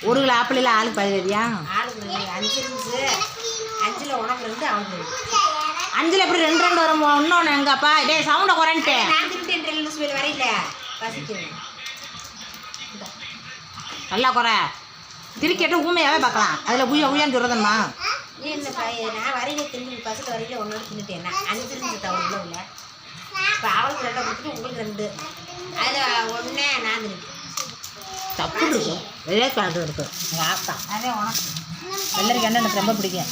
ஒரு kilo apple ஆளுக்கு 15. ஆளுக்கு 5 இருந்துச்சு. 5ல் உனக்கு 2 அவனுக்கு 2. 5ல் எப்படி 2 வரும்? இன்னொன்று எங்கப்பா டே சவுண்டை குறைன்ட்டு நான் திருட்டு லூஸ் வேலை வரையில பசிக்கிறேன். நல்லா குறை திருக்கிட்டு ஊமையாகவே பார்க்கலாம். அதில் உயான்னு சொல்கிறதம்மா நீ என்ன நான் வரையில தின்னு பசில் வரையில ஒன்றோட தின்னுட்டேன். 5 இருந்துச்சு அவளுக்கு இல்லை. இப்போ அவளுக்கு 2 கொடுத்துட்டு உங்களுக்கு 2. அதில் ஒன்றே நான் தின்னுட்டேன். தப்பு இருக்கும். வெள்ளைக்காடு இருக்குது எங்கள் ஆத்தா. அதே உனக்கு வெள்ளரிக்காய் எனக்கு ரொம்ப பிடிக்கும்.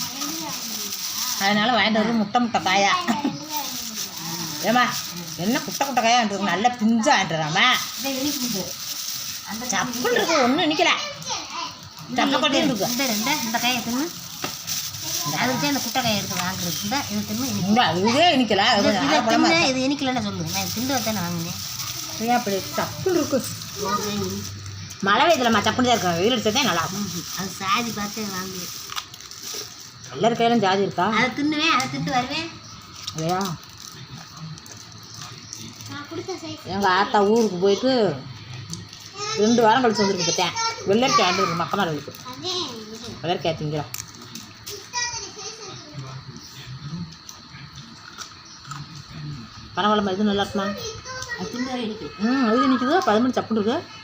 அதனால் வாங்கிட்டு வந்து முட்டை காயா. ஏம்மா என்ன குட்டை காயாக வாங்கிட்டு நல்லா பிஞ்சா வாங்கிட்டுறாம இதை இனிக்குது. அந்த சப்புன்னு இருக்குது. ஒன்றும் இனிக்கல சப்பக்கொட்டே இருக்குது. இந்த கையை தின்னு அதுக்கு இந்த குட்டை கையை எடுத்து வாங்குறது. இந்த இது தின்னு இதே இனிக்கல. இது இனிக்கலன்னு சொல்லுவேன். நான் திண்டு வச்சேன்னு வாங்கினேன். அப்படி சப்புன்னு இருக்குது. மழை வெயிலம்மா சப்புன்னு தான் இருக்கும். வெயில் அடிச்சதே நல்லா இருக்கும். அது சாதி பார்த்து வாங்குவேன். வெள்ளரிக்காயிலும் ஜாதி இருக்கா? அதை தின்னுவேன், அதை திட்டு வருவேன் இல்லையா? எங்கள் ஆத்தா ஊருக்கு போயிட்டு 2 வாரம் கழிச்சு வந்துருக்கு. பார்த்தேன் வெள்ளரிக்காய் ஆண்டு மக்கமாக இருக்கு. வெள்ளரிக்காய் திங்கிறோம். பரவாயில்லம்மா இது நல்லா இருக்குமா? அது தின்னு வரை இருக்கு. இது நிற்குது 10 மணி சப்புன்னு இருக்குது.